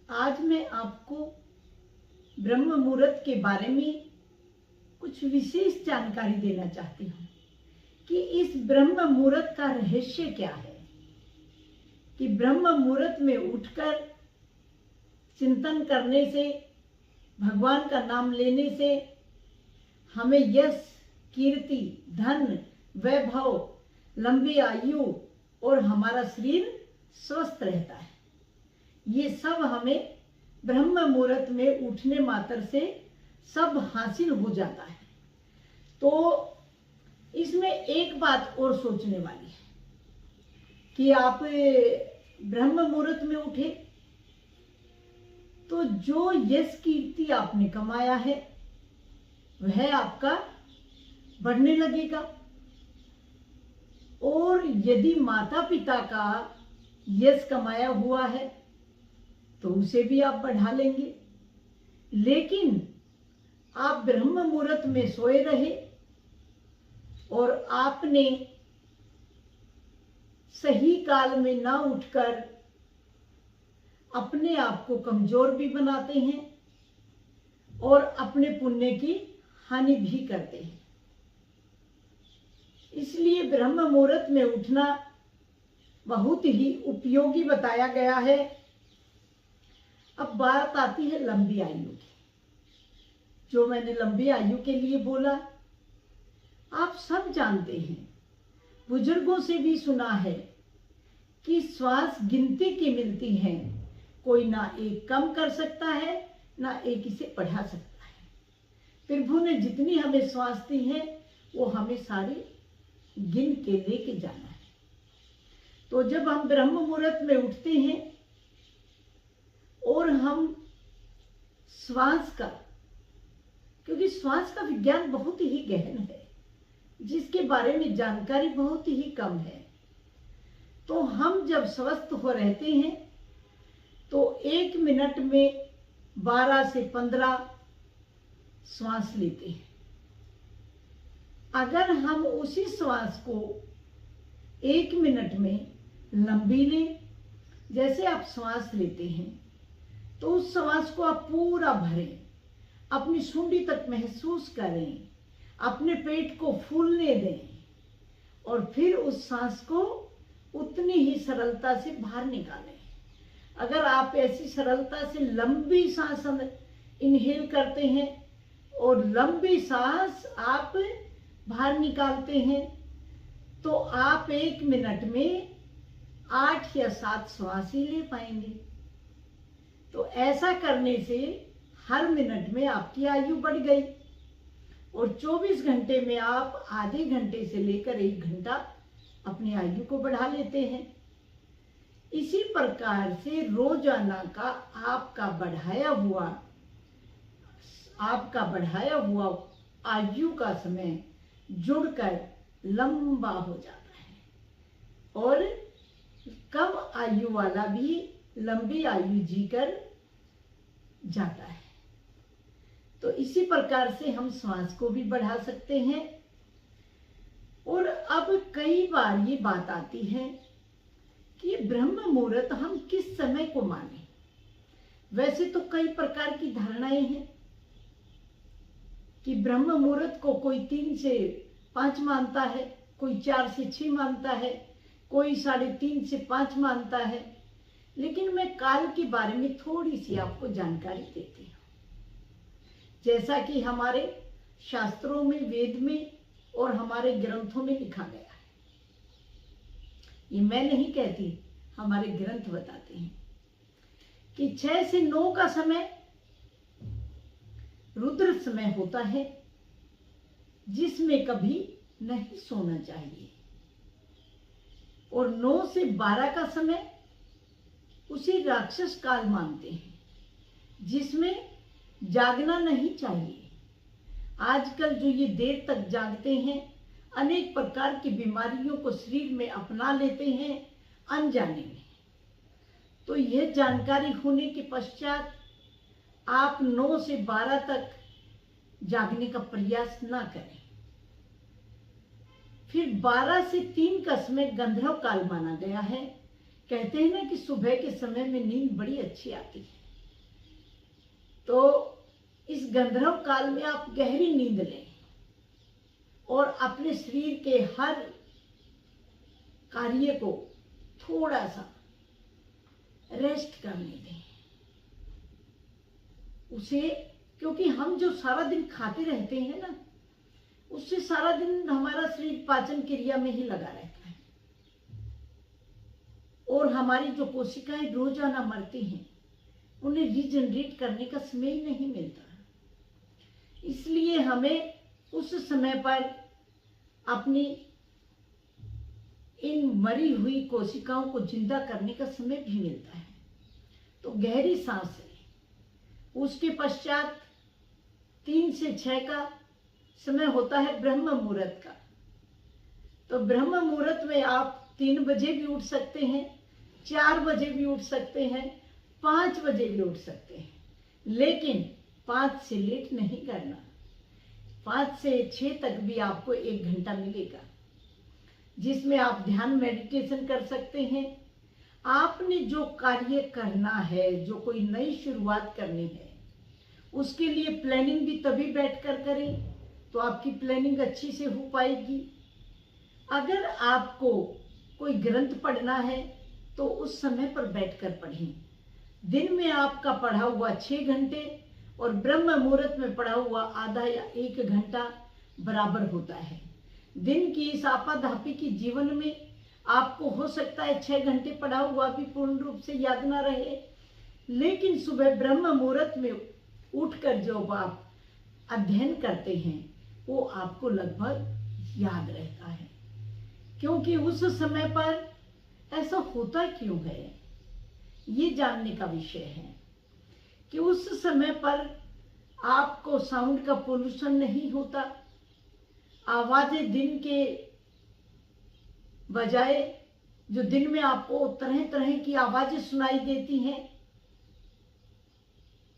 आज मैं आपको ब्रह्म मुहूर्त के बारे में कुछ विशेष जानकारी देना चाहती हूँ कि इस ब्रह्म मुहूर्त का रहस्य क्या है। कि ब्रह्म मुहूर्त में उठकर चिंतन करने से, भगवान का नाम लेने से हमें यश, कीर्ति, धन, वैभव, लंबी आयु और हमारा शरीर स्वस्थ रहता है। ये सब हमें ब्रह्म मुहूर्त में उठने मात्र से सब हासिल हो जाता है। तो इसमें एक बात और सोचने वाली है कि आप ब्रह्म मुहूर्त में उठे तो जो यश, कीर्ति आपने कमाया है वह आपका बढ़ने लगेगा, और यदि माता पिता का यश कमाया हुआ है तो उसे भी आप बढ़ा लेंगे। लेकिन आप ब्रह्म मुहूर्त में सोए रहे और आपने सही काल में ना उठकर अपने आप को कमजोर भी बनाते हैं और अपने पुण्य की हानि भी करते हैं। इसलिए ब्रह्म मुहूर्त में उठना बहुत ही उपयोगी बताया गया है। अब बात आती है लंबी आयु की। जो मैंने लंबी आयु के लिए बोला, आप सब जानते हैं, बुजुर्गों से भी सुना है कि श्वास गिनती की मिलती हैं, कोई ना एक कम कर सकता है ना एक इसे बढ़ा सकता है। प्रभु ने जितनी हमें श्वास दी है वो हमें सारी गिन के लेके जाना है। तो जब हम ब्रह्म मुहूर्त में उठते हैं और हम श्वास का, क्योंकि श्वास का विज्ञान बहुत ही गहन है जिसके बारे में जानकारी बहुत ही कम है, तो हम जब स्वस्थ हो रहते हैं तो 1 मिनट में 12 से 15 श्वास लेते हैं। अगर हम उसी श्वास को 1 मिनट में लंबी लें, जैसे आप श्वास लेते हैं तो उस श्वास को आप पूरा भरें, अपनी सूंडी तक महसूस करें, अपने पेट को फूलने दें और फिर उस सांस को उतनी ही सरलता से बाहर निकालें। अगर आप ऐसी सरलता से लंबी सांस इनहेल करते हैं और लंबी सांस आप बाहर निकालते हैं तो आप 1 मिनट में 8 या 7 श्वास ही ले पाएंगे। तो ऐसा करने से हर मिनट में आपकी आयु बढ़ गई और 24 घंटे में आप आधे घंटे से लेकर 1 घंटा अपनी आयु को बढ़ा लेते हैं। इसी प्रकार से रोजाना का आपका बढ़ाया हुआ आयु का समय जुड़कर लंबा हो जाता है और कम आयु वाला भी लंबी आयु जीकर जाता है। तो इसी प्रकार से हम श्वास को भी बढ़ा सकते हैं। और अब कई बार ये बात आती है कि ब्रह्म मुहूर्त हम किस समय को माने। वैसे तो कई प्रकार की धारणाएं हैं कि ब्रह्म मुहूर्त को कोई 3 से 5 मानता है, कोई 4 से 6 मानता है, कोई 3:30 से 5 मानता है। लेकिन मैं काल के बारे में थोड़ी सी आपको जानकारी देती हूँ। जैसा कि हमारे शास्त्रों में, वेद में और हमारे ग्रंथों में लिखा गया है, ये मैं नहीं कहती, हमारे ग्रंथ बताते हैं कि 6 से 9 का समय रुद्र समय होता है जिसमें कभी नहीं सोना चाहिए, और 9 से 12 का समय उसे राक्षस काल मानते हैं जिसमें जागना नहीं चाहिए। आजकल जो ये देर तक जागते हैं, अनेक प्रकार की बीमारियों को शरीर में अपना लेते हैं अनजाने में। तो यह जानकारी होने के पश्चात आप 9 से 12 तक जागने का प्रयास ना करें। फिर 12 से 3 का समय गंधर्व काल माना गया है। कहते हैं ना कि सुबह के समय में नींद बड़ी अच्छी आती है, तो इस गंधर्व काल में आप गहरी नींद लें और अपने शरीर के हर कार्य को थोड़ा सा रेस्ट करने दें उसे, क्योंकि हम जो सारा दिन खाते रहते हैं ना, उससे सारा दिन हमारा शरीर पाचन क्रिया में ही लगा रहता है और हमारी जो कोशिकाएं रोजाना मरती हैं उन्हें रीजनरेट करने का समय ही नहीं मिलता। इसलिए हमें उस समय पर अपनी इन मरी हुई कोशिकाओं को जिंदा करने का समय भी मिलता है। तो गहरी सांस लें। उसके पश्चात 3 से 6 का समय होता है ब्रह्म मुहूर्त का। तो ब्रह्म मुहूर्त में आप 3 बजे भी उठ सकते हैं, 4 बजे भी उठ सकते हैं, 5 बजे भी उठ सकते हैं, लेकिन 5 से लेट नहीं करना। 5 से 6 तक भी आपको 1 घंटा मिलेगा जिसमें आप ध्यान मेडिटेशन कर सकते हैं। आपने जो कार्य करना है, जो कोई नई शुरुआत करनी है, उसके लिए प्लानिंग भी तभी बैठकर करें तो आपकी प्लानिंग अच्छी से हो पाएगी। अगर आपको कोई ग्रंथ पढ़ना है तो उस समय पर बैठकर पढ़ें। दिन में आपका पढ़ा हुआ 6 घंटे और ब्रह्म मुहूर्त में पढ़ा हुआ आधा या 1 घंटा बराबर होता है। दिन की इस आपाधापी की जीवन में आपको हो सकता है 6 घंटे पढ़ा हुआ भी पूर्ण रूप से याद ना रहे, लेकिन सुबह ब्रह्म मुहूर्त में उठकर जो आप अध्ययन करते हैं वो आपको लगभग याद रहता है। क्योंकि उस समय पर ऐसा होता क्यों है, ये जानने का विषय है कि उस समय पर आपको साउंड का पोल्यूशन नहीं होता। आवाजें दिन के बजाय जो दिन में आपको तरह तरह की आवाजें सुनाई देती हैं,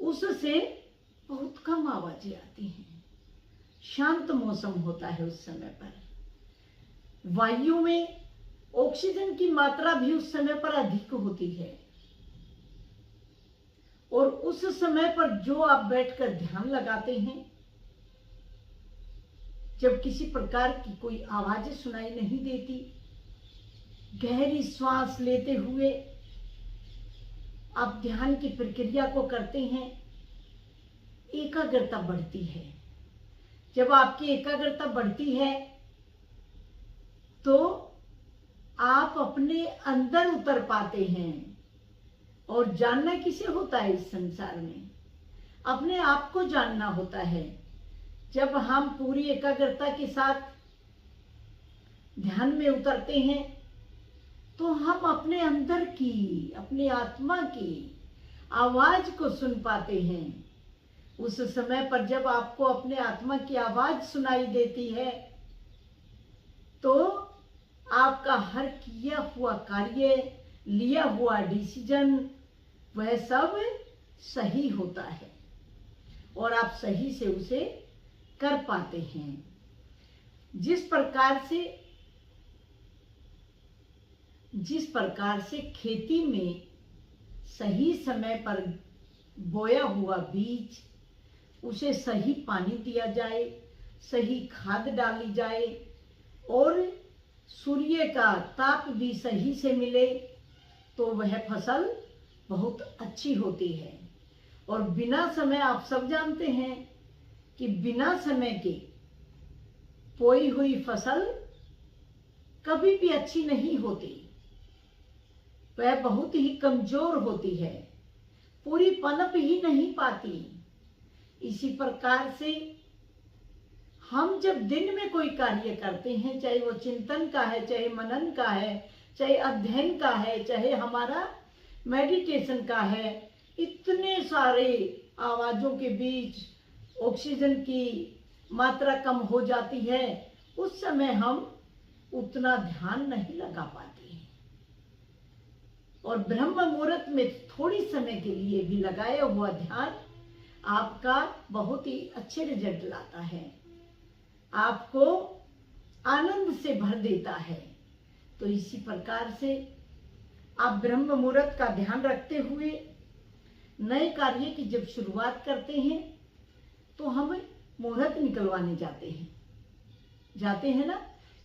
उससे बहुत कम आवाजें आती हैं। शांत मौसम होता है उस समय पर। वायु में ऑक्सीजन की मात्रा भी उस समय पर अधिक होती है और उस समय पर जो आप बैठकर ध्यान लगाते हैं, जब किसी प्रकार की कोई आवाजें सुनाई नहीं देती, गहरी श्वास लेते हुए आप ध्यान की प्रक्रिया को करते हैं, एकाग्रता बढ़ती है। जब आपकी एकाग्रता बढ़ती है तो आप अपने अंदर उतर पाते हैं। और जानना किसे होता है इस संसार में? अपने आप को जानना होता है। जब हम पूरी एकाग्रता के साथ ध्यान में उतरते हैं तो हम अपने अंदर की, अपनी आत्मा की आवाज को सुन पाते हैं। उस समय पर जब आपको अपने आत्मा की आवाज सुनाई देती है तो आपका हर किया हुआ कार्य, लिया हुआ डिसीजन, वह सब सही होता है और आप सही से उसे कर पाते हैं। जिस प्रकार से खेती में सही समय पर बोया हुआ बीज, उसे सही पानी दिया जाए, सही खाद डाली जाए और सूर्य का ताप भी सही से मिले तो वह फसल बहुत अच्छी होती है। और बिना समय, आप सब जानते हैं कि बिना समय के बोई हुई फसल कभी भी अच्छी नहीं होती, वह बहुत ही कमजोर होती है, पूरी पनप ही नहीं पाती। इसी प्रकार से हम जब दिन में कोई कार्य करते हैं, चाहे वो चिंतन का है, चाहे मनन का है, चाहे अध्ययन का है, चाहे हमारा मेडिटेशन का है, इतने सारे आवाजों के बीच ऑक्सीजन की मात्रा कम हो जाती है, उस समय हम उतना ध्यान नहीं लगा पाते। और ब्रह्म मुहूर्त में थोड़ी समय के लिए भी लगाया हुआ ध्यान आपका बहुत ही अच्छे रिजल्ट लाता है, आपको आनंद से भर देता है। तो इसी प्रकार से आप ब्रह्म मुहूर्त का ध्यान रखते हुए नए कार्य की जब शुरुआत करते हैं तो हम मुहूर्त निकलवाने जाते हैं ना,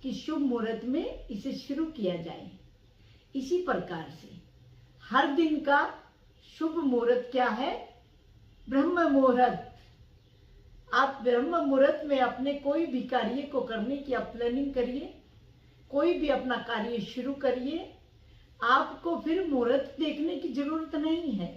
कि शुभ मुहूर्त में इसे शुरू किया जाए। इसी प्रकार से हर दिन का शुभ मुहूर्त क्या है? ब्रह्म मुहूर्त। आप ब्रह्म मुहूर्त में अपने कोई भी कार्य को करने की आप प्लानिंग करिए, कोई भी अपना कार्य शुरू करिए। आपको फिर मुहूर्त देखने की जरूरत नहीं है,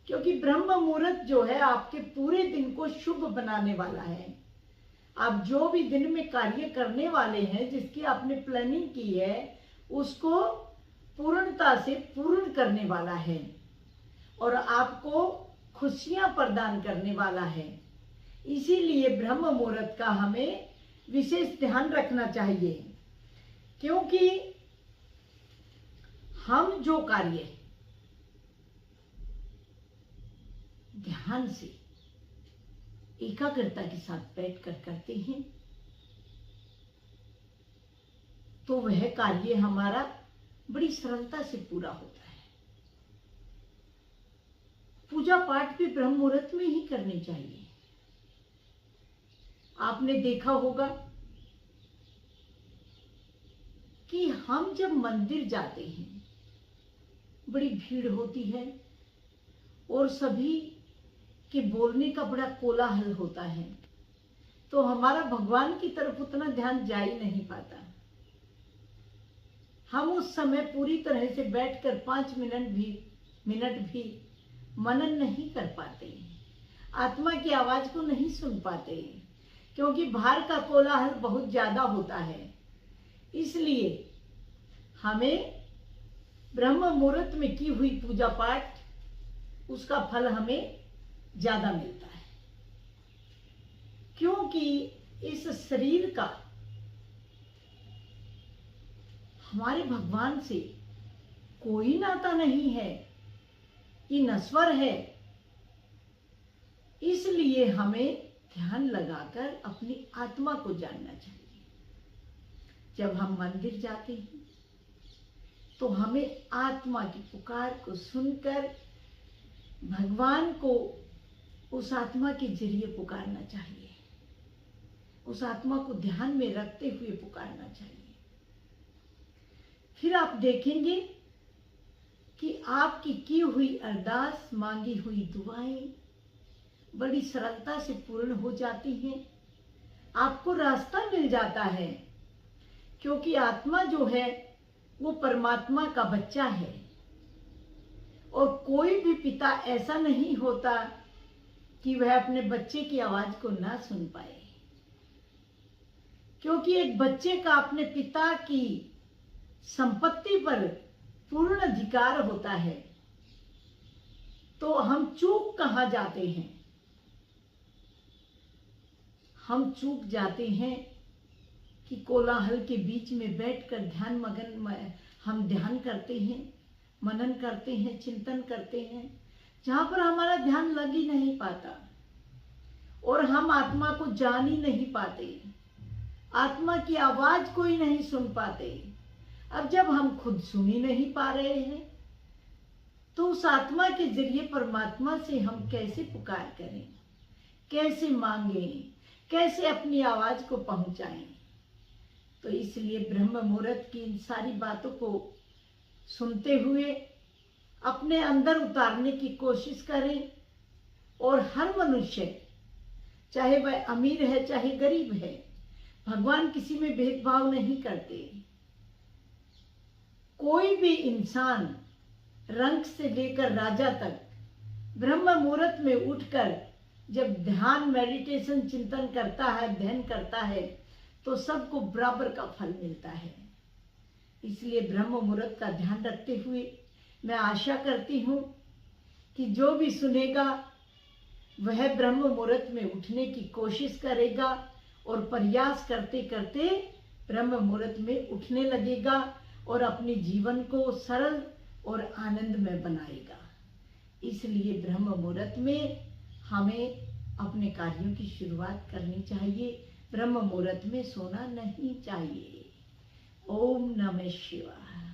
क्योंकि ब्रह्म मुहूर्त जो है आपके पूरे दिन को शुभ बनाने वाला है। आप जो भी दिन में कार्य करने वाले हैं, जिसकी आपने प्लानिंग की है, उसको पूर्णता से पूर्ण करने वाला है और आपको खुशियां प्रदान करने वाला है। इसीलिए ब्रह्म मुहूर्त का हमें विशेष ध्यान रखना चाहिए, क्योंकि हम जो कार्य ध्यान से एकाग्रता के साथ बैठकर करते हैं तो वह कार्य हमारा बड़ी सरलता से पूरा होता है। पूजा पाठ भी ब्रह्म मुहूर्त में ही करनी चाहिए। आपने देखा होगा कि हम जब मंदिर जाते हैं बड़ी भीड़ होती है और सभी के बोलने का बड़ा कोलाहल होता है, तो हमारा भगवान की तरफ उतना ध्यान जा ही नहीं पाता। हम उस समय पूरी तरह से बैठकर 5 मिनट भी मनन नहीं कर पाते, आत्मा की आवाज को नहीं सुन पाते, क्योंकि बाहर का कोलाहल बहुत ज्यादा होता है। इसलिए हमें ब्रह्म मुहूर्त में की हुई पूजा पाठ उसका फल हमें ज्यादा मिलता है, क्योंकि इस शरीर का हमारे भगवान से कोई नाता नहीं है, ये नश्वर है। इसलिए हमें ध्यान लगाकर अपनी आत्मा को जानना चाहिए। जब हम मंदिर जाते हैं तो हमें आत्मा की पुकार को सुनकर भगवान को उस आत्मा के जरिए पुकारना चाहिए, उस आत्मा को ध्यान में रखते हुए पुकारना चाहिए। फिर आप देखेंगे कि आपकी की हुई अरदास, मांगी हुई दुआएं बड़ी सरलता से पूर्ण हो जाती हैं। आपको रास्ता मिल जाता है, क्योंकि आत्मा जो है वो परमात्मा का बच्चा है और कोई भी पिता ऐसा नहीं होता कि वह अपने बच्चे की आवाज को ना सुन पाए, क्योंकि एक बच्चे का अपने पिता की संपत्ति पर पूर्ण अधिकार होता है। तो हम चूक कहाँ जाते हैं? हम चूक जाते हैं कि कोलाहल के बीच में बैठकर हम ध्यान करते हैं, मनन करते हैं, चिंतन करते हैं, जहां पर हमारा ध्यान लग ही नहीं पाता और हम आत्मा को जान ही नहीं पाते, आत्मा की आवाज को ही नहीं सुन पाते। अब जब हम खुद सुन ही नहीं पा रहे हैं तो उस आत्मा के जरिए परमात्मा से हम कैसे पुकार करें, कैसे मांगें, कैसे अपनी आवाज को पहुंचाएं? तो इसलिए ब्रह्म मुहूर्त की इन सारी बातों को सुनते हुए अपने अंदर उतारने की कोशिश करें। और हर मनुष्य, चाहे वह अमीर है चाहे गरीब है, भगवान किसी में भेदभाव नहीं करते। कोई भी इंसान रंक से लेकर राजा तक ब्रह्म मुहूर्त में उठकर जब ध्यान, मेडिटेशन, चिंतन करता है, अध्ययन करता है, तो सबको बराबर का फल मिलता है। इसलिए ब्रह्म मुहूर्त का ध्यान रखते हुए मैं आशा करती हूँ कि जो भी सुनेगा वह ब्रह्म मुहूर्त में उठने की कोशिश करेगा और प्रयास करते करते ब्रह्म मुहूर्त में उठने लगेगा और अपने जीवन को सरल और आनंदमय बनाएगा। इसलिए ब्रह्म मुहूर्त में हमें अपने कार्यों की शुरुआत करनी चाहिए, ब्रह्म मुहूर्त में सोना नहीं चाहिए। ओम नमः शिवाय।